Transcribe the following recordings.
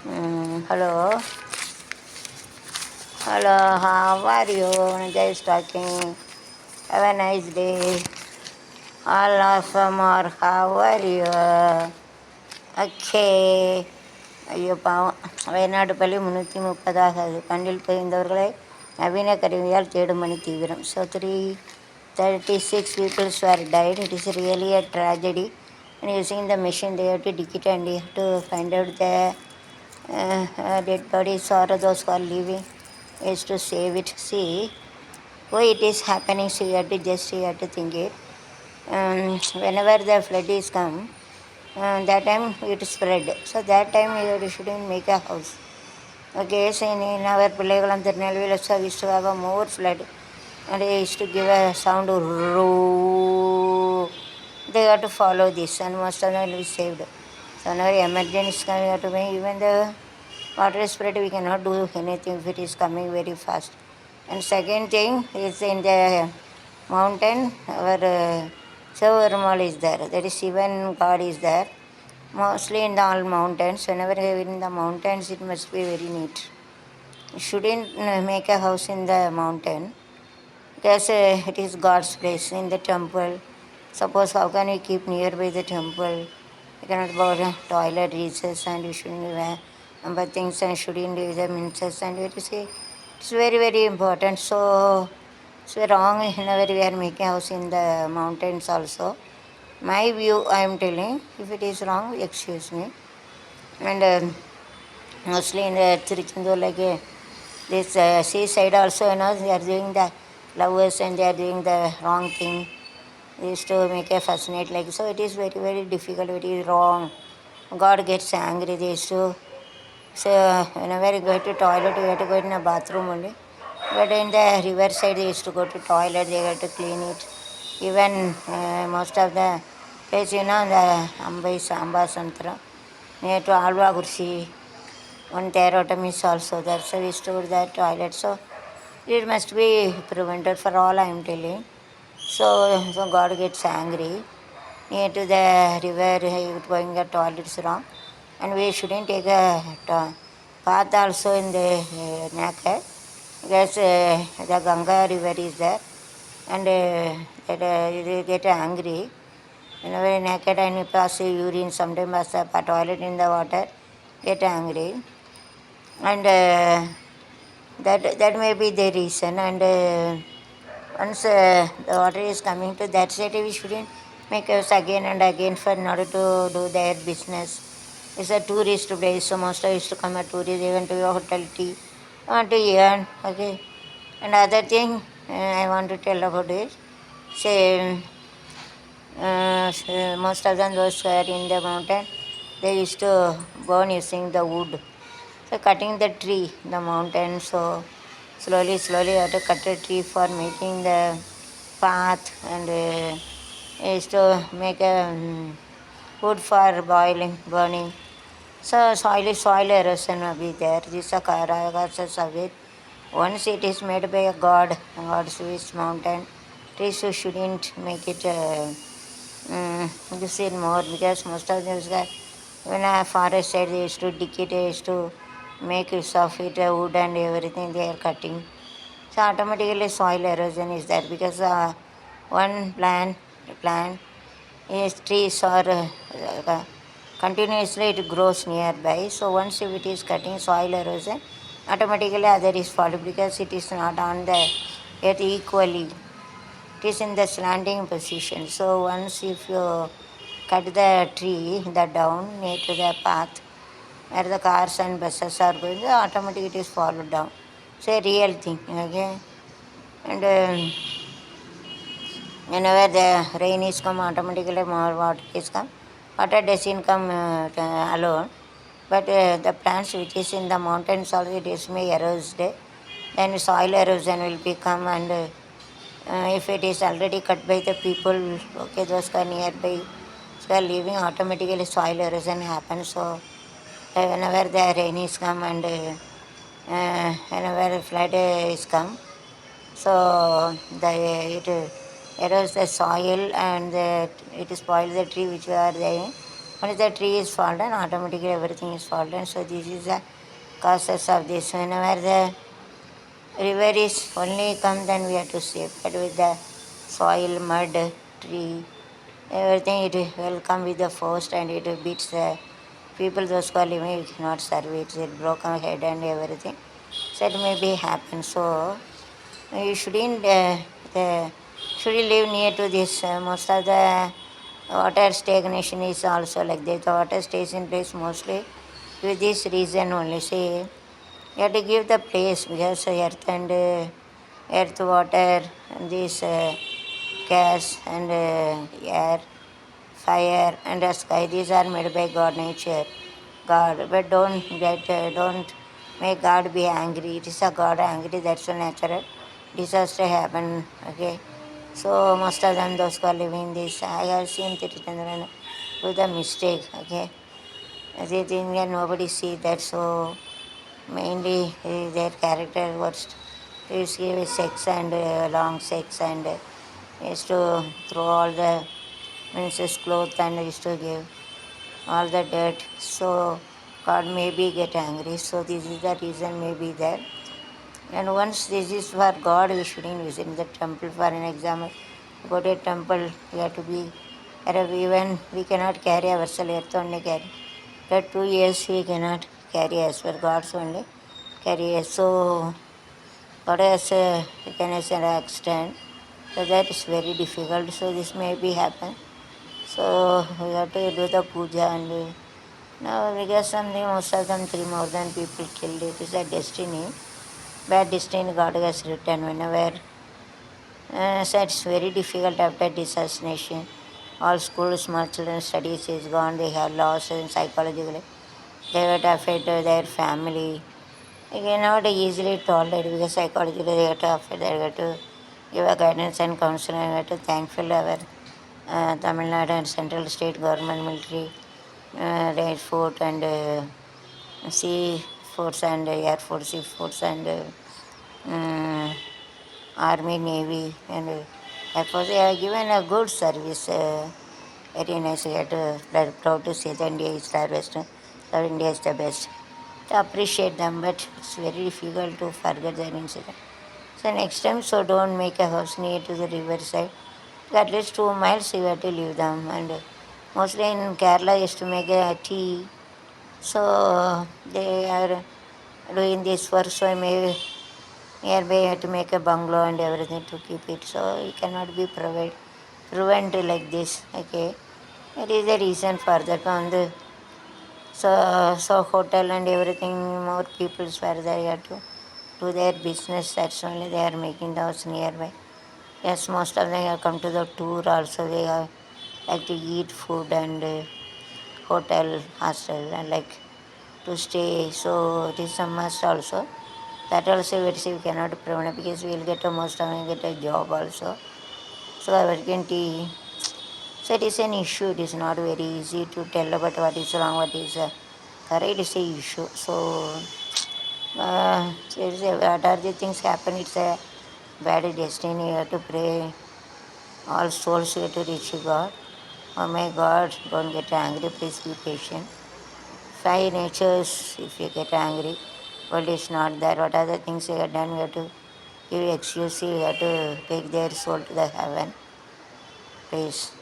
Hello, hello, how are you? Just talking. Have a nice day. All of them are, how are you? Okay. ஐயோ பாவம், வயநாடு பள்ளி 330 கண்ணில் புரிந்தவர்களை நவீன கருவியால் தேடும் பணி தீவிரம். So 336 people were died. It is really a tragedy. And using the machine, they have to dig it and they have to find out the dead bodies or those who are living is to save it. See why it is happening, so you have to think it. Whenever the flood is come, that time it spread. So that time you shouldn't make a house. Okay, so in our Pillaigalam Tirunelveli also we used to have a more flood and they used to give a sound roo. They have to follow this and most of them will be saved. So whenever emergency is coming, we have to make even the water spread, we cannot do anything if it is coming very fast. And second thing is in the mountain, our Sivaperumal is there. That is Shivan God is there. Mostly in the all mountains. Whenever we are in the mountains, it must be very neat. You shouldn't make a house in the mountain because it is God's place in the temple. Suppose how can we keep nearby the temple? You cannot go to toilet reaches and you shouldn't wear number things and shouldn't do the minces and you say it's very very important. So it's wrong whenever we are making house in the mountains also. My view I am telling. If it is wrong, excuse me. And mostly in the Tiruchendur like this seaside also, they are doing the lovers and they are doing the wrong thing. They used to make a fascinate like so. It is very very difficult. It is wrong. God gets angry. They used to say whenever you go to toilet, you have to go in a bathroom only. But in the river side, they used to go to toilet. They have to clean it. Even most of the place, the Ambai Samba Santra near to Alva Gursi. One Terotam is also there, so we stored that toilet. So it must be prevented for all I am telling. So God gets angry. Near to the river, going the toilet is wrong. And we shouldn't take a path also in the naked because the Ganga river is there. And they get angry. Whenever naked and you pass urine, sometimes pass a toilet in the water, get angry. And that may be the reason. And once the water is coming to that side, we shouldn't make us again and again for in order to do their business. It's a tourist place, so most of used to come a tourist, even to your hotel tea, want to earn, okay. And other thing I want to tell about it, say most of them those who are in the mountain, they used to burn using the wood. So cutting the tree, the mountain, so slowly you have to cut a tree for making the path and is to make a wood for boiling, burning. So soil erosion will be there. This is a causes of it. Once it is made by a god, God's wish mountain, trees you shouldn't make it use it more because most of those guys, when a forest side they used to dig it, they used to make use of it, wood and everything they are cutting. So automatically soil erosion is there because one plant is trees or continuously it grows nearby. So once if it is cutting soil erosion, automatically other is followed because it is not on the earth equally. It is in the slanting position. So once if you cut the tree, the down near to the path where the cars and buses are going, automatically it is followed down. It's a real thing, okay? And whenever the rain is come, automatically more water is come. Water doesn't come alone, but the plants which is in the mountains also it is may erode. Then soil erosion will become and if it is already cut by the people, okay, those who are nearby, so are living, automatically soil erosion happens. So whenever the rain is come and whenever flood is come, so it erodes the soil and it spoils the tree which we are there. Once the tree is fallen, automatically everything is fallen. So this is the causes of this. Whenever the river is only come, then we have to save. But with the soil, mud, tree, everything it will come with the force and it beats the people. Those who are living, you cannot survive. It's a broken head and everything. So it may be happen. So you shouldn't shouldn't live near to this. Most of the water stagnation is also like this. The water stays in place mostly with this reason only. Say you have to give the place because earth and earth, water, and this gas and air, fire and the sky. These are made by God nature. God, but don't make God be angry. It is a God angry. That's a natural disaster happen. Okay, so most of them those who are living this, I have seen Tiruthandaran do the mistake. Okay, they think that nobody see that. So mainly their character was to give sex and long sex and used to throw all the means his clothes and used to give all the dirt. So God maybe get angry. So this is the reason maybe there. And once this is for God, we shouldn't visit the temple. For an example, go to a temple, we have to be, even we cannot carry ourselves, earth only carry. For 2 years we cannot carry as per God's only carry. So God has an accident. So that is very difficult. So this may be happen. So we have to do the puja and now because something most of them three more than people killed. It is a destiny. Bad destiny God has written whenever. So it's very difficult after assassination. All schools, small children studies is gone. They have lost and psychologically. They will affect their family. They cannot easily tolerate because psychologically they have to affect. They have to give a guidance and counseling. We have to thankful our Tamil Nadu and central state government military, Air Force and Sea Force and Air Force, Sea Force and Army, Navy and Air Force. They have given a good service. Very nice. We have to proud to say that India is the best. So India is the best. To appreciate them, but it's very difficult to forget that incident. So next time, so don't make a house near to the riverside. At least 2 miles you have to leave them. And mostly in Kerala, used to make a tea. So they are doing this work. So maybe nearby you have to make a bungalow and everything to keep it. So you cannot be prevent like this. Okay, that is the reason for that on the so hotel and everything, more people were there to do their business. That's only they are making the house nearby. Yes, most of them have come to the tour also. They have like to eat food and hotel, hostel, and like to stay. So it is a must also. That also we cannot prevent because we will get most of them get a job also. So our vacancy. So it is an issue. It is not very easy to tell about what is wrong, what is correct. It is a issue. So what are the things happen? It's a bad destiny. You have to pray. All souls you have to reach God. Oh my God, don't get angry. Please be patient. Five natures. If you get angry, world is not there. What are the things you have done? You have to give excuse. You have to take their soul to the heaven. Please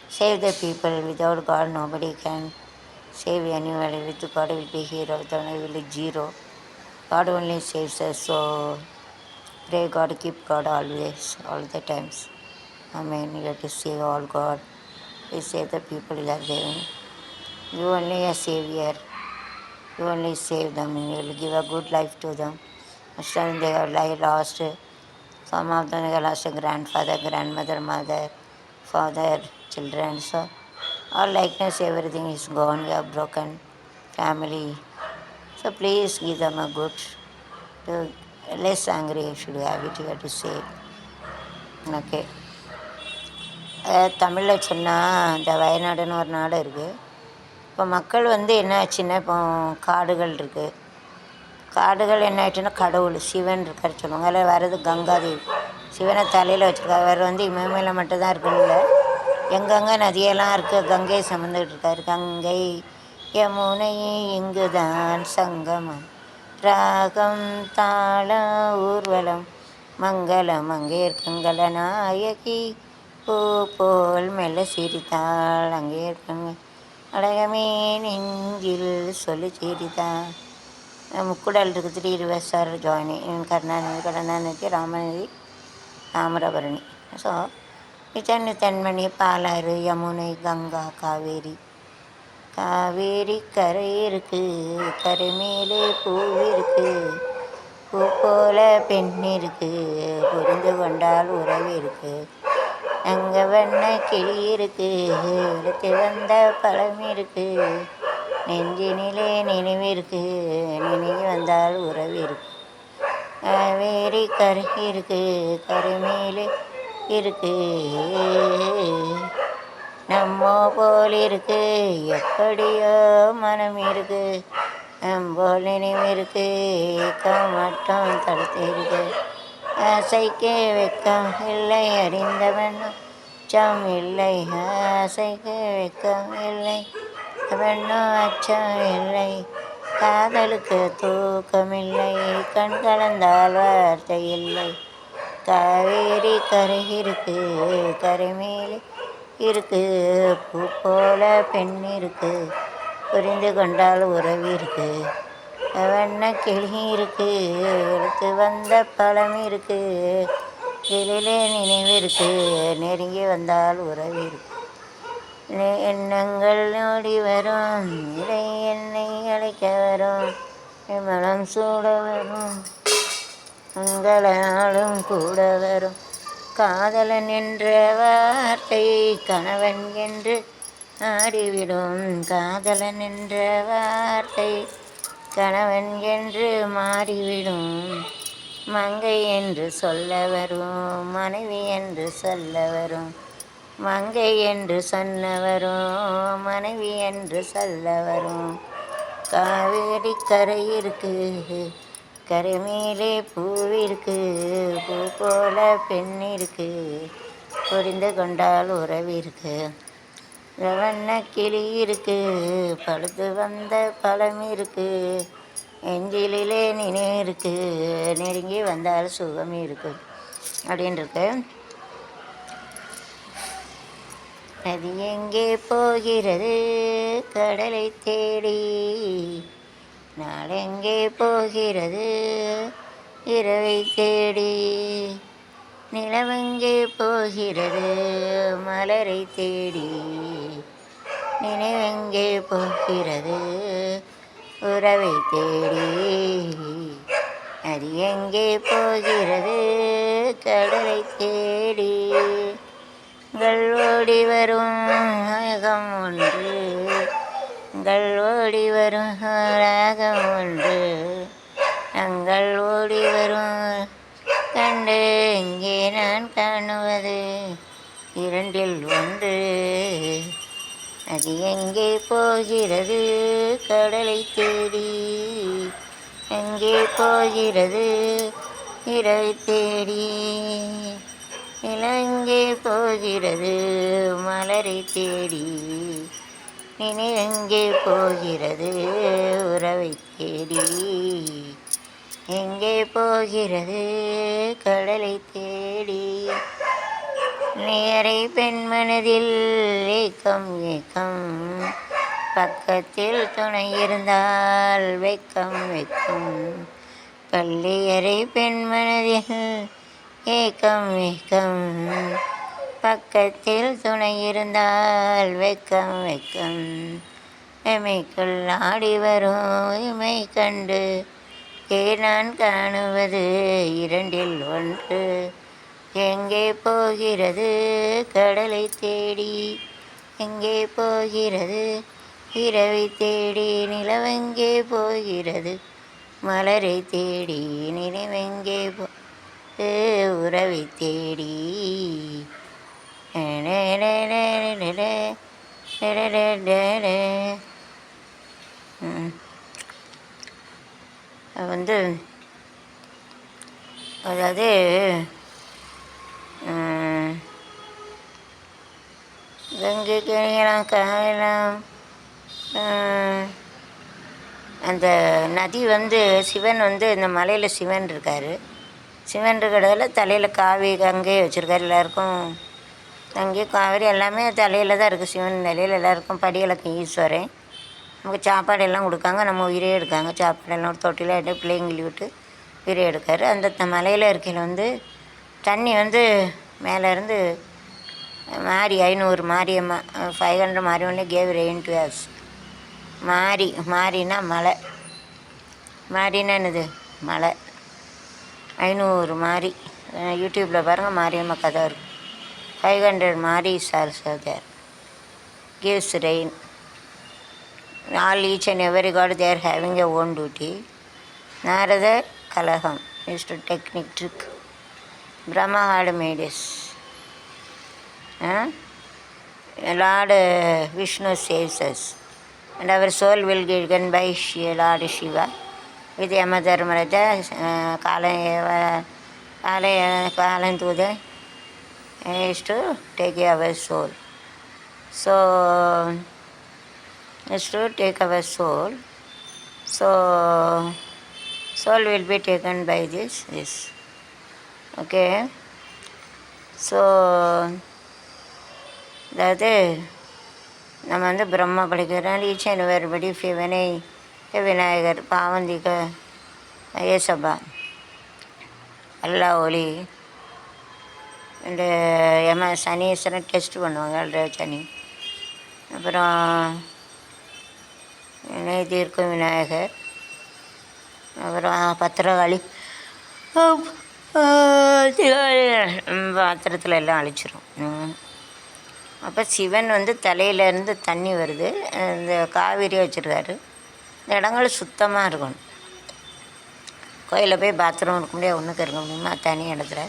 save the people. Without God, nobody can save anybody. With God, will be hero. Without God, will be zero. God only saves us. So pray God, keep God always, all the times. Amen. You have to save all God. Please save the people that they. You only a savior. You only save them. You will give a good life to them. Most of them they have lost. Some of them they have lost a grandfather, grandmother, mother, father, children. So all likeness, everything is gone. We have broken family. So please give them a good, to less angry should have it. You have to say. Okay. தமிழில் சொன்னால் இந்த வயநாடுன்னு ஒரு நாடு இருக்குது. இப்போ மக்கள் வந்து என்ன ஆச்சுன்னா இப்போ காடுகள் இருக்குது. காடுகள் என்ன ஆச்சுன்னா கடவுள் சிவன் இருக்கார் சொல்லுவாங்க. அதில் வர்றது கங்காதேவி. சிவனை தலையில் வச்சுருக்காங்க. வேறு வந்து இமயமலை மட்டும்தான் இருக்குன்னு இல்லை. எங்கெங்கே நதியெல்லாம் இருக்குது, கங்கை சுமந்துக்கிட்டு இருக்காரு. கங்கை யமுனை இங்கு தான் சங்கமம், ராகம் தாள ஊர்வலம், மங்கள மங்கேற்கங்கள நாயகி பூ போல் மெல்ல சிரித்தாள். அங்கே இருக்கங்க அழகமே நெஞ்சில் சொல்லி சிரித்தாள். முக்குடல் இருக்குது, 3 rivers are joining Karunanidhi, Karunanidhi, Ramanidhi, Thamirabarani. So Chennai, Thenmani, Palar, Yamuna, Ganga, Kaveri. Kaveri கரை இருக்கு, கரை மேலே பூ இருக்கு, பூ போல பெண் இருக்கு, புரிந்து கொண்டால் உறவு இருக்கு, அங்கே வண்ண கிளி இருக்கு, எடுத்து வந்த பழம் இருக்கு, நெஞ்சினிலே நினைவு இருக்கு, நினைவு வந்தால் உறவு இருக்கு, காவேரி கரை இருக்கு, கரை மேலே இருக்கு, நம்மோ போல் இருக்கு, எப்படியோ மனம் இருக்கு, போல் நினைவு இருக்கு, ஏக்கம் மட்டும் தடுத்து இருக்கு, ஆசைக்கு வெக்கம் இல்லை, அறிந்தவன் அச்சம் இல்லை, ஆசைக்கு வெக்கம் இல்லை, அவனும் அச்சம் இல்லை, காதலுக்கு தூக்கமில்லை, கண் கலந்தால் வார்த்தை இல்லை, காவேரி கரை இருக்கு, கரை மேலே இருக்கு, பூ போல பெண் இருக்கு, புரிந்து கொண்டால் உறவு இருக்கு, வண்ண கிளி இருக்கு, எடுத்து வந்த பழம் இருக்கு, கிளியிலே நினைவு இருக்கு, நெருங்கி வந்தால் உறவு இருக்கு, எண்ணங்கள் ஓடி வரும், இலை என்னை அழைக்க வரும், மனம் சூட வரும், உங்களாலும் கூட வரும், காதலன் என்ற வார்த்தை கணவன் என்று ஆடிவிடும், காதலன் என்ற வார்த்தை கணவன் என்று மாறிவிடும், மங்கை என்று சொல்ல வரும், மனைவி என்று சொல்ல வரும், மங்கை என்று சொன்ன வரும், மனைவி என்று சொல்ல வரும், காவேரி கரை இருக்கு, கரை மேலே பூ இருக்கு, பூ போல பெண் இருக்கு, புரிந்து கொண்டால் உறவு இருக்கு, வண்ண கிளி இருக்கு, பழுத்து வந்த பழம் இருக்கு, நெஞ்சிலே நினைவு இருக்கு, நெருங்கி வந்தால் சுகம் இருக்கு அப்படின்ட்டு. நதி எங்கே போகிறது கடலை தேடி, நாளெங்கே போகிறது இரவை தேடி, நிலவெங்கே போகிறது மலரை தேடி, நினைவெங்கே போகிறது உறவை தேடி, அது எங்கே போகிறது கடலை தேடி, கள் ஓடி வரும் ராகம் ஒன்று, கள் ஓடி வரும் ராகம் ஒன்று, அங்கள் ஓடி வரும் கண்டு இங்கே நான் காணுவது இரண்டில் ஒன்று, அது எங்கே போகிறது கடலை தேடி, எங்கே போகிறது இரவை தேடி, நிலவெங்கே போகிறது மலரை தேடி, நினைவெங்கே போகிறது உறவை தேடி, எங்கே போகிறது கடலை தேடி, நேரை பெண்மனதில் ஏக்கம் ஏக்கம், பக்கத்தில் துணை இருந்தால் வெக்கம் வெக்கம், பள்ளியறை பெண்மனதில் ஏக்கம் ஏக்கம், பக்கத்தில் துணை இருந்தால் வெக்கம் வெக்கம், எமைக்குள் ஆடி வரும் இமை கண்டு நான் காணுவது இரண்டில் ஒன்று, எங்கே போகிறது கடலை தேடி, எங்கே போகிறது இரவை தேடி, நிலவெங்கே போகிறது மலரை தேடி, நினைவெங்கே உறவை தேடி, வந்து அதாவது கங்கை கணியலாம் காயலாம். அந்த நதி வந்து சிவன் வந்து இந்த மலையில் சிவன் இருக்கார். சிவன் இருக்கிறதால தலையில் காவி கங்கை வச்சுருக்காரு. எல்லாருக்கும் கங்கை காவேரி எல்லாமே தலையில் தான் இருக்குது. சிவன் நிலையில் எல்லாருக்கும் படியலக்கம் ஈஸ்வரன். நமக்கு சாப்பாடு எல்லாம் கொடுக்காங்க, நம்ம உயிரே எடுக்காங்க. சாப்பாடெல்லாம் ஒரு தொட்டியில் எடுத்து பிள்ளைங்க விட்டு உயிரே எடுக்கார். அந்த மலையில் இருக்கையில் வந்து தண்ணி வந்து மேலேருந்து மாறி 500 Mariamma 500 Mariamma gave rain to us. மாறினா மலை, மாறினா என்னது மலை. 500 மாறி யூடியூப்பில் பாருங்கள், மாரியம்மா கதை இருக்குது. 500 மாரிஸ் are there gives rain. All each and every god they are having a own duty. Narada Kalaham is to technique trick. Brahma had made this. Lord Vishnu saves us, and our soul will be given by Lord Shiva with Yama Dharmaraja. Kalan to the is to take our soul. So is to take our soul. So soul will be taken by this. Okay. So அதாவது நம்ம வந்து பிரம்மா படிக்கிறோம். Each and everybody Vinayagar, பாவந்திக, ஏசப்பா, எல்லா ஒளி இந்த Saneeswaran test பண்ணுவாங்க. சனி, அப்புறம் தீர்க்கும் விநாயகர், அப்புறம் பத்திரகாளி பாத்திரத்தில் எல்லாம் அழிச்சிரும். அப்போ சிவன் வந்து தலையிலேருந்து தண்ணி வருது. இந்த காவேரி வச்சுருக்காரு. இந்த இடங்கள் சுத்தமாக இருக்கணும். கோயிலில் போய் பாத்ரூம் இருக்க முடியாது, ஒன்றுக்கு இருக்க முடியுமா? தனி இடத்துல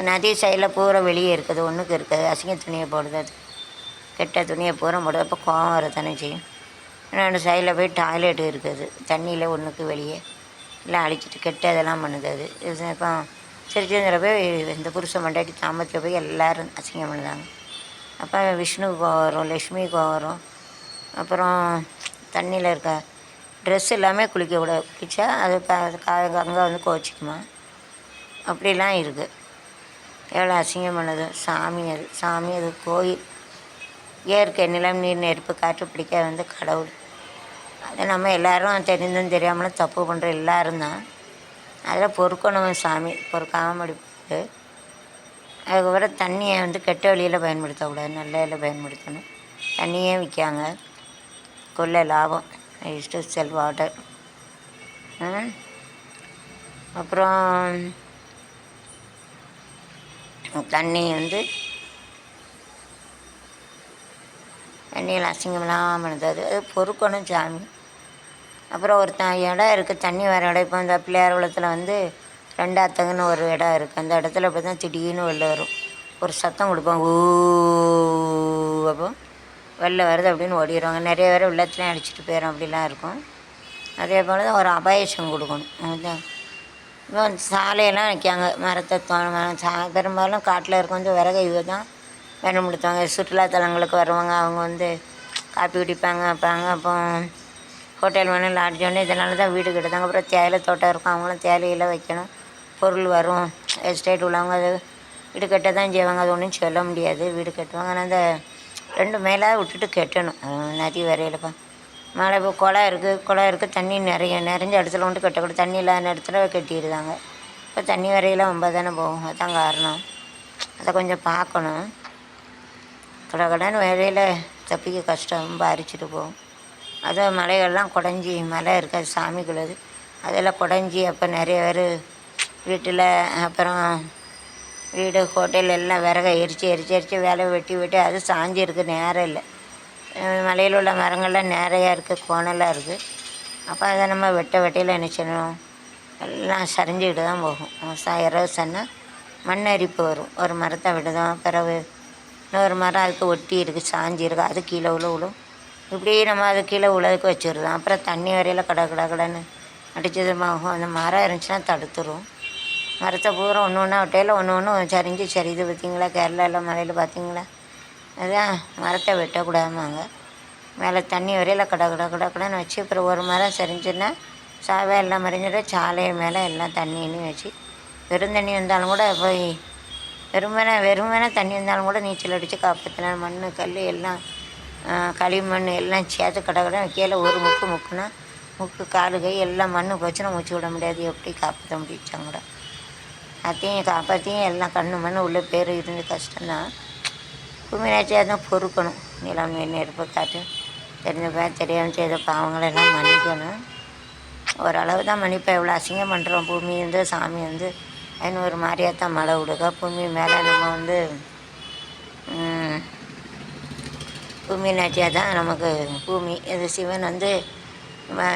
நதி சைடில் பூரா வெளியே இருக்குது, ஒன்றுக்கு இருக்குது. அசிங்க துணியை போடுது, அது கெட்ட துணியை பூரா போடுது. அப்போ கோவம் வர தானே செய்யும். இன்னொன்று சைடில் போய் டாய்லெட்டு இருக்குது, தண்ணியில் ஒன்றுக்கு வெளியே எல்லாம் அழிச்சிட்டு கெட்ட இதெல்லாம் பண்ணுது. அது இப்போ திருச்செந்தூர போய் இந்த புருஷ மண்டாட்டி தாமத்தில் போய் எல்லோரும் அசிங்கம் பண்ணுதாங்க. அப்போ விஷ்ணுவுக்கு கோவம் வரும், லக்ஷ்மிக்கு கோவம் வரும். அப்புறம் தண்ணியில் இருக்க ட்ரெஸ் எல்லாமே குளிக்கக்கூடாது. குளித்தா அது அங்கே வந்து கோச்சிக்குமா, அப்படிலாம் இருக்குது. எவ்வளோ அசிங்கம் பண்ணது சாமி. அது கோயில். இயற்கை நிலம், நீர், நெருப்பு, காற்று பிடிக்க வந்து கடவுள். அதை நம்ம எல்லோரும் தெரிந்தும் தெரியாமலும் தப்பு பண்ணுற எல்லோரும் தான். அதில் பொறுக்கணும் சாமி, பொறுக்காமல் முடிப்பு. அதுக்கப்புறம் தண்ணியை வந்து கெட்ட வழியில் பயன்படுத்தக்கூடாது, நல்ல வழியில் பயன்படுத்தணும். தண்ணியே விற்காங்க, கொள்ள லாபம். To sell water. அப்புறம் தண்ணி வந்து தண்ணியில் அசிங்கமெல்லாம் பண்ணுது. அது பொறுக்கணும் சாமி. அப்புறம் ஒரு இடம் இருக்குது, தண்ணி வர இடம். இப்போ இந்த பிள்ளையார் குளத்தில் வந்து ரெண்டாத்தங்கன்னு ஒரு இடம் இருக்குது. அந்த இடத்துல இப்போ தான் திடீர்னு வெளில வரும், ஒரு சத்தம் கொடுப்பாங்க, ஊ. அப்போ வெளில வருது அப்படின்னு ஓடிடுவாங்க. நிறைய பேர் உள்ளத்துலேயும் அடிச்சுட்டு போயிடும், அப்படிலாம் இருக்கும். அதே போல் தான் ஒரு அபாயசம் கொடுக்கணும். அதுதான் இப்போ சாலையெல்லாம் வைக்காங்க, மரத்தை பெரும்பாலும் காட்டில் இருக்க வந்து விறகு இவ தான் பயன்படுத்துவாங்க. சுற்றுலாத்தலங்களுக்கு வருவாங்க, அவங்க வந்து காப்பி குடிப்பாங்க, வைப்பாங்க. அப்போ ஹோட்டல் வேணும், லாட்ஜ் வேணும், இதனால தான் வீடு கட்டுதாங்க. அப்புறம் தேயிலை தோட்டம் இருக்கும், அவங்களும் தேயிலையெல்லாம் வைக்கணும். பொருள் வரும், எஸ்டேட் உள்ளவங்க அது வீடு கட்ட தான் செய்வாங்க. அது ஒன்றும் சொல்ல முடியாது, வீடு கட்டுவாங்க. ஆனால் அந்த 2 மேலே விட்டுட்டு கட்டணும். நதி வரையிலப்பா மழை இப்போ குளம் இருக்குது, தண்ணி நிறைஞ்ச இடத்துல கொண்டு கட்டக்கூடாது. தண்ணி இல்லாத இடத்துல கட்டிடுதாங்க. இப்போ தண்ணி வரையில் 9 தானே போகும், அதுதான் காரணம். அதை கொஞ்சம் பார்க்கணும். கடன் வேலையில் தப்பிக்க கஷ்டம், ரொம்ப அரிச்சிட்டு போகும். அதை மலைகள்லாம் குடஞ்சி, மலை இருக்காது சாமிக்குள்ளது, அதெல்லாம் குடஞ்சி. அப்போ நிறைய பேர் வீட்டில், அப்புறம் வீடு ஹோட்டல் எல்லாம் விறகை எரித்து வேலை வெட்டி அது சாஞ்சிருக்கு, நேரம் இல்லை. மலையில் உள்ள மரங்கள்லாம் நிறையா இருக்குது, கோணலாக இருக்குது. அப்போ அதை நம்ம வெட்டையில் என்ன செய்யணும், எல்லாம் சரிஞ்சிக்கிட்டு தான் போகும். இரவு சொன்னால் மண் அரிப்பு வரும். ஒரு மரத்தை விடுதோம், பிறகு இன்னொரு மரம் அதுக்கு ஒட்டி இருக்குது, சாஞ்சி இருக்குது, அது கீழே விழும். இப்படி நம்ம அது கீழே உலதுக்கு வச்சுருந்தோம். அப்புறம் தண்ணி வரையில் கடன்னு அடிச்சதுமாகும். அந்த மரம் இருந்துச்சுன்னா தடுத்துரும். மரத்தை பூரா ஒன்று ஒன்றா விட்டையில் ஒன்று சரியுது. பார்த்திங்களா கேரளாவில் மலையில் பார்த்தீங்களா? அதான் மரத்தை வெட்டக்கூடாதுமாங்க. மேலே தண்ணி வரையில் கடன்னு வச்சு அப்புறம் ஒரு மரம் சரிஞ்சுன்னா சாவே எல்லாம் மறைஞ்சிடும். சாலை மேலே எல்லாம் தண்ணின்னு வச்சு வெறும் தண்ணி வந்தாலும் கூட போய் வெறுமனே தண்ணி வந்தாலும் கூட நீச்சல் அடித்து காப்பாற்றலாம். மண் கல் எல்லாம் களிமண் எல்லாம் சேர்த்து கடன்னு கீழே ஒரு முக்குனா காலு கை எல்லாம் மண் போச்சுன்னா மூச்சு விட முடியாது. எப்படி காப்பாற்ற முடிச்சாங்க கூட அதையும் காப்பாற்றியும் எல்லாம் கண்ணு மண் உள்ள பேர் இருந்து கஷ்டம்தான். பூமியாச்சியாக தான் பொறுக்கணும். நிலம் நெருப்பு காற்று தெரியாமல் செய்த பாவங்களெல்லாம் மன்னிக்கணும். ஓரளவு தான் மன்னிப்பேன். எவ்வளோ அசிங்கம் பண்ணுறோம். பூமி சாமி ஒரு மாதிரியாக தான் மழை விடுக. பூமி மேலே நம்ம பூமி நாச்சியாக தான் நமக்கு பூமி. இது சிவன்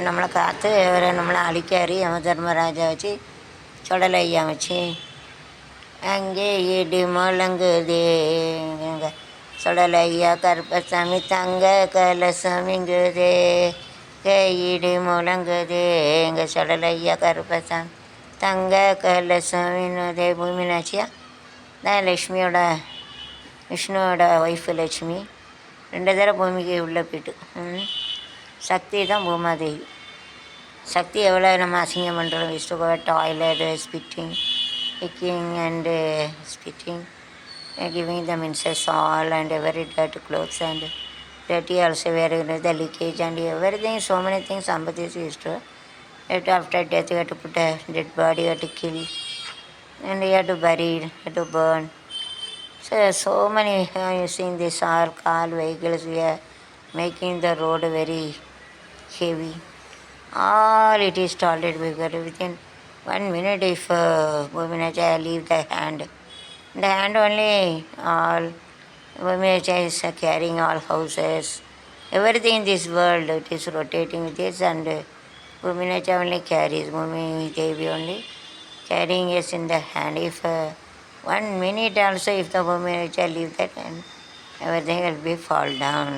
நம்மளை காத்து நம்மளை அழிக்காரி யம தர்மராஜா வச்சு சுடலை ஐயா வச்சு அங்கே இடி முழங்குதே சுடலை ஐயா கருப்பசாமி தங்க கலசமிங்குதே இடி முழங்குதே எங்கள் சுடலை ஐயா கருப்பசாமி தங்க கலசமின்னுதே. பூமினாச்சியா தான் விஷ்ணுவோட ஒய்ஃபு லட்சுமி 2 தடவை பூமிக்கு உள்ளே போயிட்டு. சக்தி தான் பூமாதேவி. சக்தி எவ்வளோ நம்ம அசிங்கம் பண்ணுறோம். Vishnu toilet spitting picking and spitting, giving them incest all and very dirty clothes and dirty also wearing the leakage and everything. So many things Ambati used to. After death you have to put a dead body, you have to kill and you have to bury, you have to burn. So many using this all car vehicles, we are making the road very heavy. All it is started within 1 minute. If Bhuminacha leave the hand only, all Bhuminacha is carrying all houses, everything in this world. It is rotating with this and Bhuminacha only carries, Bhumi Devi only carrying us in the hand. If 1 minute also, if the Bhuminacha leave that hand, everything will be fall down.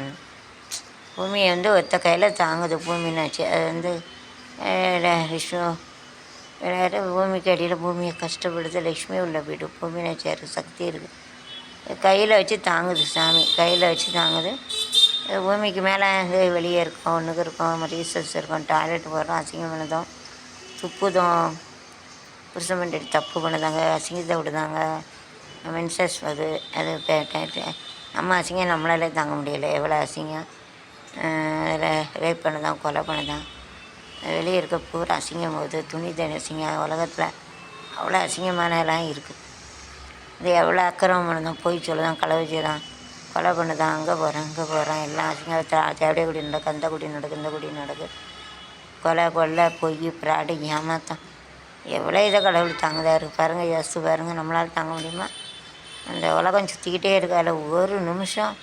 பூமி ஒத்த கையில் தாங்குது பூமினாச்சு. அது விஷ்ணு வேறு பூமிக்கு அடியில் பூமியை கஷ்டப்படுது. லக்ஷ்மி உள்ள போய்ட்டு பூமினாச்சியார் சக்தி இருக்குது. கையில் வச்சு தாங்குது சாமி, கையில் வச்சு தாங்குது. பூமிக்கு மேலே வெளியே இருக்கும், ஒன்றுக்கு இருக்கும், ரீசர்ஸ் இருக்கும், டாய்லெட் போகிறோம், அசிங்கம் பண்ணுதோம், துப்புதோம், புருஷன் பண்ணி தப்பு பண்ணுதாங்க, அசிங்கத்தை விடுதாங்க, மென்சஸ் அது நம்ம அசிங்கம் நம்மளாலே தாங்க முடியலை. எவ்வளோ அசிங்கம். அதில் ரேப் பண்ணுதான், கொலை பண்ணுதான், வெளியே இருக்க பூரா அசிங்கம் போகுது. துணி தனி அசிங்கம். உலகத்தில் அவ்வளோ அசிங்கமானலாம் இருக்குது. இது எவ்வளோ அக்கிரமம் பண்ணுதான், பொய் சொல்லுதான், களவு செய்தான், கொலை பண்ணுதான், அங்கே போகிறேன் எல்லாம் அசிங்கத்தை. தேவடைய குடி நடக்கு, அந்த குடி நடக்கு, இந்த குடி நடக்கு, கொலை பொய் பிராடு ஏமாத்தான். எவ்வளோ இதை கடவுள் தாங்குதாரு பாருங்கள். யோசித்து பாருங்கள், நம்மளால் தாங்க முடியுமா? அந்த உலகம் சுற்றிக்கிட்டே இருக்கா. அதில் ஒரு நிமிஷம்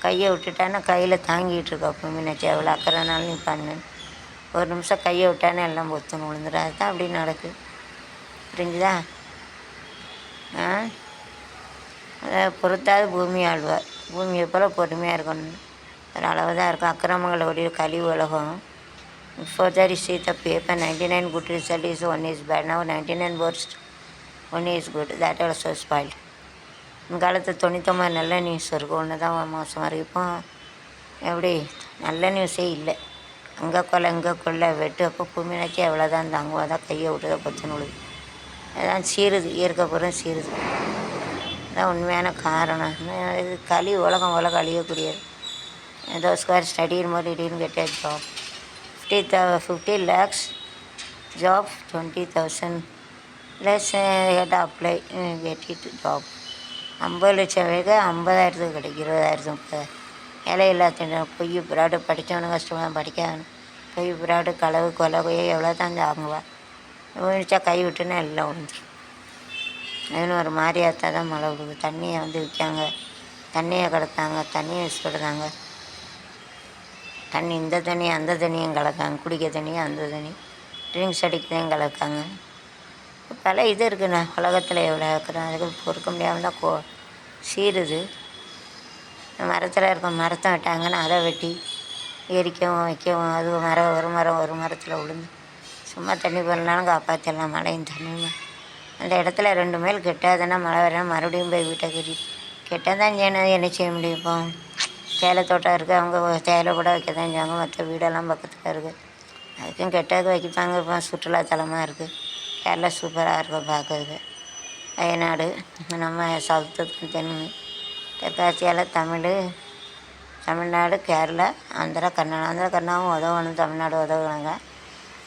கையை விட்டுட்டானா கையில் தாங்கிட்டு இருக்கா பூமினாச்சி. எவ்வளோ அக்கறைனாலும் நீ பண்ணு. ஒரு நிமிஷம் கையை விட்டானே எல்லாம் பொத்துன்னு விழுந்துடும். அதுதான் அப்படி நடக்குது. புரிஞ்சுதா? அதை பொறுத்தாவது பூமி ஆழ்வார். பூமியை போல் பொறுமையாக இருக்கணும். ஒரு அளவு தான் இருக்கும். அக்கிரமங்களை ஒடிய கழிவு உலகம். Further is the paper 99 good result is 1 is bad. Now 99 worst, 1 is good. That also spoiled. காலத்து 99 நல்ல நியூஸ் இருக்கும், ஒன்று தான் மோசமாக இருக்குது. இப்போ எப்படி நல்ல நியூஸே இல்லை. அங்கே கொல்லை வெட்டு. அப்போ பூமினாச்சி எவ்வளோதான் தாங்குவோம். அதான் கையை விட்டுதை பத்துன்னு விழுது. அதான் சீருது, இயற்கை பூரா சீருது. அதான் உண்மையான காரணம். இது உலகம் அழியக்கூடியது. ஏதோ ஸ்கொயர் ஸ்டடின்னு மாதிரி இடின்னு கெட்ட job 50 lakhs job 20,000 plus had to apply get it job. 50 லட்சம் வேக 50,000 கிடைக்கும். 20,000 30,000 வேலை இல்லாத பொய் பிராடு. படித்தவனும் கஷ்டமாக படிக்காதவனு பொய் பிராடு களவு கொலை எவ்வளோ தான் தாங்குவா. விழிச்சா கை விட்டுன்னா எல்லாம் விழுந்துடும். அதுன்னு ஒரு மாதிரியாத்தான் தான் மழை விடுது. தண்ணியை விற்காங்க, தண்ணியை கடத்தாங்க, தண்ணியை யூஸ் பண்ணுறாங்க. தண்ணி இந்த தண்ணி அந்த தண்ணியும் கலக்காங்க. குடிக்க தண்ணியும் அந்த தண்ணி, ட்ரிங்க்ஸ் அடிக்கதையும் கலக்காங்க. பல இது இருக்குண்ணா உலகத்தில். எவ்வளோ இருக்கிறோம். அதுக்கு பொறுக்க முடியாமல் தான் சீருது. மரத்தில் இருக்க மரத்தை வெட்டாங்கன்னா அதை வெட்டி எரிக்கவும் வைக்கவும். அது ஒரு மரத்தில் விழுந்து சும்மா தண்ணி போடலான்னு காப்பாற்றிடலாம். மழையும் தண்ணியும் அந்த இடத்துல 2 மைல் கெட்டாதுன்னா மழை வரணும். மறுபடியும் போய் வீட்டை கெட்ட தான் செய்யணும், என்ன செய்ய முடியும் இப்போ. தேயிலை தோட்டம் இருக்குது, அவங்க தேயிலை கூட வைக்க தான் செய்வாங்க, மற்ற வீடெல்லாம் பக்கத்தில் இருக்குது. அதுக்கும் கெட்டதுக்கு வைக்கிப்பாங்க. இப்போ சுற்றுலாத்தலமாக இருக்குது. கேரளா சூப்பராக இருக்கும் பார்க்கறதுக்கு. வயநாடு நம்ம சவுத்து தென் தெற்காசியாவில் தமிழ்நாடு, கேரளா, ஆந்திரா, கர்நாடகா. ஆந்திரா கர்நாடகம் உதவணும், தமிழ்நாடு உதவுவாங்க.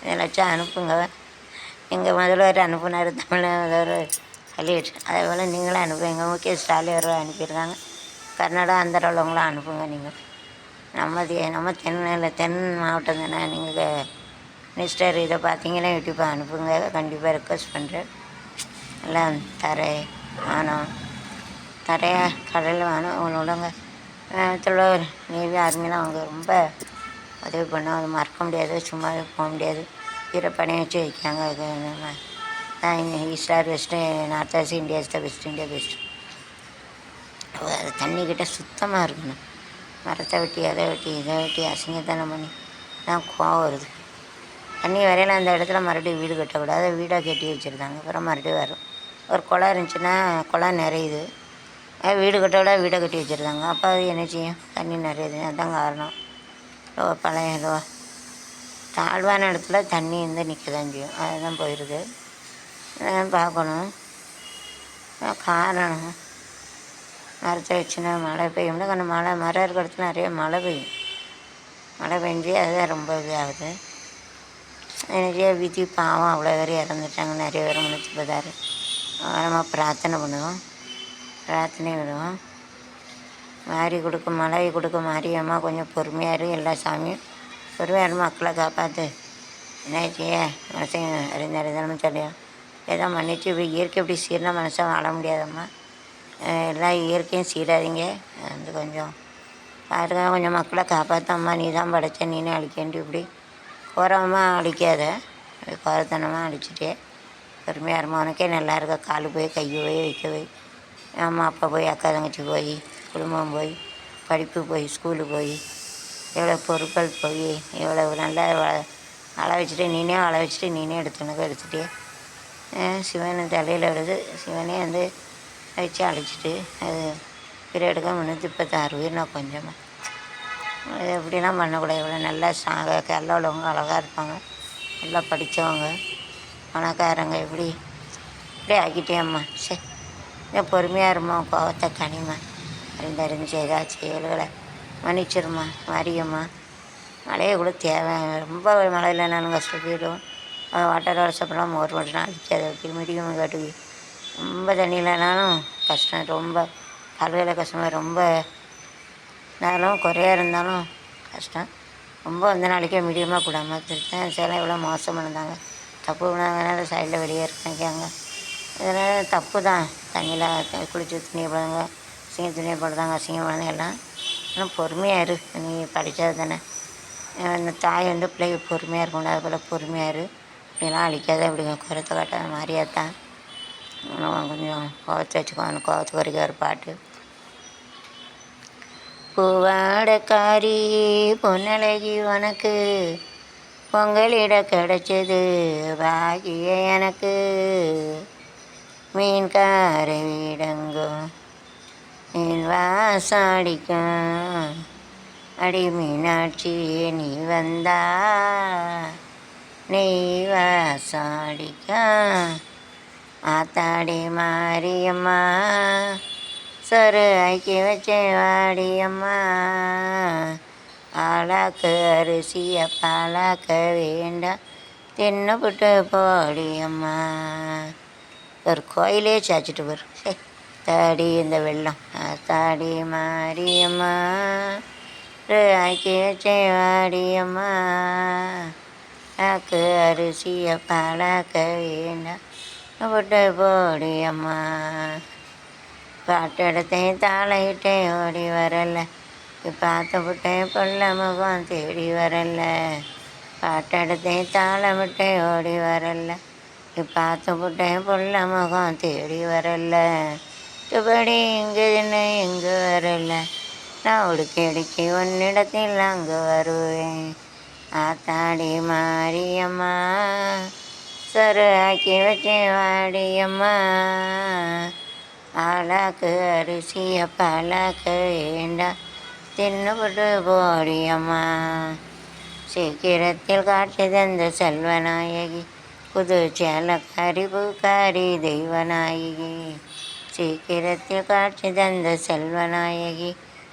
இதை லட்சம் அனுப்புங்க. எங்கள் முதல்வர் அனுப்புனார், தமிழ் முதல்வர் கலீட். அதே போல் நீங்களும் அனுப்புங்க. ஸ்டாலின் அவர்கள் அனுப்பியிருக்காங்க. கர்நாடகா, ஆந்திரா உள்ளவங்களாம் அனுப்புங்க. நீங்கள் நம்ம தென் மாவட்டம் தானே. நீங்கள் மினிஸ்டர் இதை பார்த்தீங்கன்னா யூடியூப்பை அனுப்புங்க. கண்டிப்பாக ரெக்வஸ்ட் பண்ணுறேன். எல்லாம் வானம் தரையாக கடலில் வானம் அவங்களோடங்க தொழில் நேவி ஆர்மிலாம் அவங்க ரொம்ப உதவி பண்ணோம். அது மறக்க முடியாது, சும்மா போக முடியாது. பணையம் வச்சு வைக்காங்க. தான் ஈஸ்டார் வெஸ்ட்டு நார்த் ஆஸ்ட் இந்தியாஸ் தான் பெஸ்ட், இந்தியா பெஸ்ட். அது தண்ணிக்கிட்ட சுத்தமாக இருக்கணும். மரத்தை வெட்டி அதை வெட்டி இதை வெட்டி அசிங்கத்தனம் பண்ணி தான் கோவம் வருது. தண்ணி வரையில் அந்த இடத்துல மறுபடியும் வீடு கட்டக்கூடாது, வீடாக கட்டி வச்சுருந்தாங்க. அப்புறம் மறுபடியும் வரும். ஒரு குளம் இருந்துச்சுன்னா குளம் நிறையுது, வீடு கட்டோட வீடை கட்டி வச்சுருந்தாங்க. அப்போ அது என்ன செய்யும்? தண்ணி நிறையுது. அதுதான் காரணம். பழைய தாழ்வான இடத்துல தண்ணி நிற்க தான் செய்யும். அதுதான் போயிடுது. பார்க்கணும். காரணம் மரத்தை வச்சுன்னா மழை பெய்யும்னா கொஞ்சம் மரம் இருக்கிற இடத்துல நிறைய மழை பெய்யும். மழை பெஞ்சு அதுதான் ரொம்ப இதாகுது. நிறைய விதி பாவம் அவ்வளோ பேர் இறந்துட்டாங்க. நிறைய பேர் 310. நம்ம பிரார்த்தனை பண்ணுவோம், பிரார்த்தனை விடுவோம். மாறி கொடுக்க மழை கொடுக்க மாரியம்மா கொஞ்சம் பொறுமையாக இரு. எல்லா சாமியும் பொறுமையாக இரு, மக்களை காப்பாற்று. என்ன செய்ய மனசையும் அறிந்தாலும் சொல்லியும் ஏதோ மன்னிச்சு. இப்படி இயற்கை இப்படி சீர்னா மனுஷன் வாழ முடியாதம்மா. எல்லா இயற்கையும் சீராதிங்க. வந்து கொஞ்சம் பாருங்க, கொஞ்சம் மக்களை காப்பாற்றம்மா. நீ தான் படைச்ச, நீனே அழிக்கேன்ட்டு இப்படி கோரமாக அழிக்காத, கோரத்தனமாக அழிச்சிட்டே பொறுமையாக இருமா. உனக்கே நல்லா இருக்க. காலு போய் கை போய் வைக்க போய் அம்மா அப்பா போய் அக்கா தங்கச்சி போய் குடும்பம் போய் படிப்பு போய் ஸ்கூலு போய் எவ்வளோ பொருட்கள் போய் எவ்வளோ நல்லா வாழ வச்சுட்டு நீனே எடுத்துகிட்டே சிவன் தலையில் வருது. சிவனே வந்து வச்சு அழைச்சிட்டு அது பீரியடுக்கு 336 உயிர். நான் கொஞ்சமாக அது எப்படிலாம் பண்ணக்கூடாது. இவ்வளோ நல்லா கேரளா உள்ளவங்க அழகாக இருப்பாங்க, நல்லா படித்தவங்க, பணக்காரங்க. இப்படி ஆக்கிட்டேம்மா. சரி, இன்னும் பொறுமையாக இருமா. கோவத்தை கனிமா. அறிந்து செய்தா செயல்களை மன்னிச்சிருமா. மாரியம்மா மழையை கூட தேவை. ரொம்ப மழை இல்லைனாலும் கஷ்டப்படும். வாட்டர் வாட்ஸ்அப்லாம் மோர் மட்டும் அடிக்காது. மீடியம் காட்டுக்கு ரொம்ப தண்ணி இல்லைனாலும் கஷ்டம். ரொம்ப பல்வேறு கஷ்டமாக ரொம்ப இருந்தாலும் குறையாக இருந்தாலும் கஷ்டம். ரொம்ப அந்த நாளைக்கே மீடியமாக கூடாமல் திருத்தேன். சேலம் எவ்வளோ மோசமாக இருந்தாங்க. தப்பு பண்ணாங்கனால சைடில் வெளியே இருக்காங்க. இதனால் தப்பு தான். தண்ணியில் குளிச்சு துணியை போடுறாங்க, துணியை போடுறாங்க, அசிங்கம் போடுறாங்க எல்லாம். ஆனால் பொறுமையாக இரு. நீ படித்தது தானே. அந்த தாய் வந்து பிள்ளைக்கு பொறுமையாக இருக்கணும். அது போல் பொறுமையாக இரு. இப்படிலாம் அழிக்காத, இப்படி குறைத்த காட்டாத மாதிரியாத்தான். கொஞ்சம் கோவத்தை வச்சுக்கோங்க. கோவத்துக்கு வரைக்கும் ஒரு பாட்டு. பூவாடக்காரி பொன்னழகி உனக்கு பொங்கலிட கிடைச்சது பாகிய எனக்கு. மீன்கார வீடங்கும் மீன் வாசாடிக்கும் அடி மீனாட்சி நீ வந்தா நீ வாசாடிக்கும். ஆத்தாடி மாரியம்மா சொரு ஆக்கி வச்சேன் வாடியம்மா. ஆளாக்கு அரிசியை பாலாக்க வேண்டாம் தின்னுபுட்டு போடியம்மா. ஒரு கோயிலே சாச்சிட்டு வரும். சரி, தாடி இந்த வெள்ளம். தாடி மாரியம்மா ஆக்கி வச்சேன் வாடியம்மா. ஆக்கு அரிசியை பாலாக்க வேண்டாம் புட்டு போடியம்மா. பாட்டெடுத்தேன் தாளையிட்டேன் ஓடி வரல, பார்த்து விட்டேன் பொல்ல முகம் தேடி வரல. பாட்டெடுத்தேன் தாளமிட்டேன் ஓடி வரல, பார்த்து விட்டேன் பொல்ல முகம் தேடி வரல. துபடி இங்கு என்ன இங்கு வரல, நான் உடுக்கி உன்னிடத்தில் அங்கு வருவேன். ஆத்தாடி மாரியம்மா சொரு ஆக்கி வச்சேன் வாடியம்மா. ஆளாக்கு அரிசிய பாலாக்க ஏண்டா தின்னுபட்டு போடியம்மா. சீக்கிரத்தில் காட்சி தந்த செல்வநாயகி புது சேலக்காரி பூக்காரி தெய்வநாயகி. சீக்கிரத்தில் காட்சி தந்த செல்வநாயகி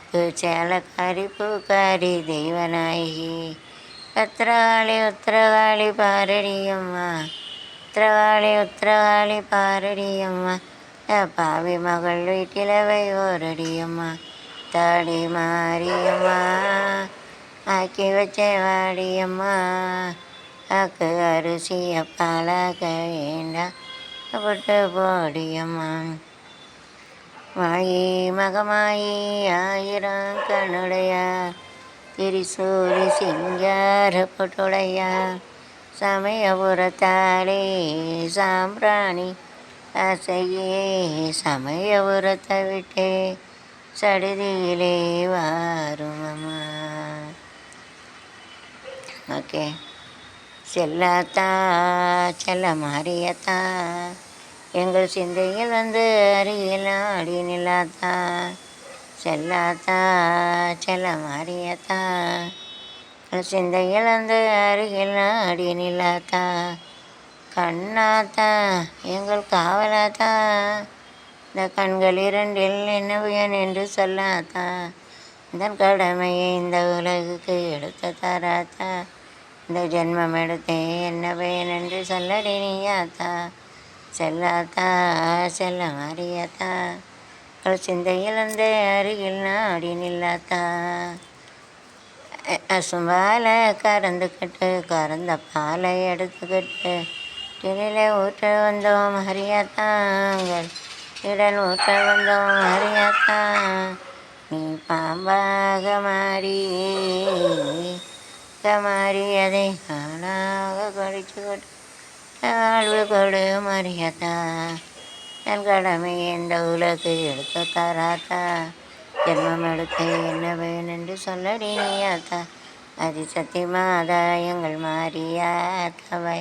புது சேலக்காரி பூக்காரி தெய்வநாயகி. பத்திரகாளி உத்திரகாளி பாரடியம்மா, உத்திரகாளி பாரடியம்மா. பாவி மகள் வீட்டிலவை ஓரடியம்மா. தாடி மாரியம்மா ஆக்கி வச்ச வாடியம்மா. ஆக்கு அரிசிய பாலாக்க ஏண்டா பட்டு போடியம்மா. மாயி மகமாயி ஆயிரம் கண்ணுடையா திரிசூரி சிங்கார பொட்டுடையா. சமயபுரத்தாலே சாம்பிராணி ஆசையே சமயபுரத்தை விட்டு சடுதியிலே வாருமம்மா. ஓகே. செல்லாத்தா செல்ல மாறியத்தா எங்கள் சிந்தையில் வந்து அருகில் ஆடி நில்லாத்தா. செல்லாத்தா செல்ல மாறியத்தா எங்கள் சிந்தையில் வந்து அருகில் ஆடி நில்லாத்தா. கண்ணாத்தா எங்கள் காவலாத்தா இந்த கண்கள் இரண்டில் என்ன பயன் என்று சொல்லாத்தா. இந்த கடமையை இந்த உலகுக்கு எடுத்து தராத்தா. இந்த ஜென்மம் எடுத்தே என்ன பயன் என்று சொல்லடி நீயாத்தா. செல்லாத்தா செல்ல மாறியாத்தா எங்கள் சிந்தையில் வந்து அருகில் நாடி நில்லாத்தா. அசும்பால கறந்துக்கிட்டு கறந்த பாலை எடுத்துக்கிட்டு டினில ஊற்ற வந்தோம் ஹரியாத்தாங்கள் இடல் ஊற்ற வந்தோம் ஹரியாத்தா. நீ பாம்பாக மாறி அதை ஆளாக கடிச்சு கொடு வாழ்வு கொடு மரியாத்தா. என் கடமை எந்த உலகு எடுத்து தராத்தா. ஜென்மம் எடுத்து என்ன பயன் என்று சொல்லடி நீயாத்தா. அதிசக்தி மாதா எங்கள் மாரியாத்தாவை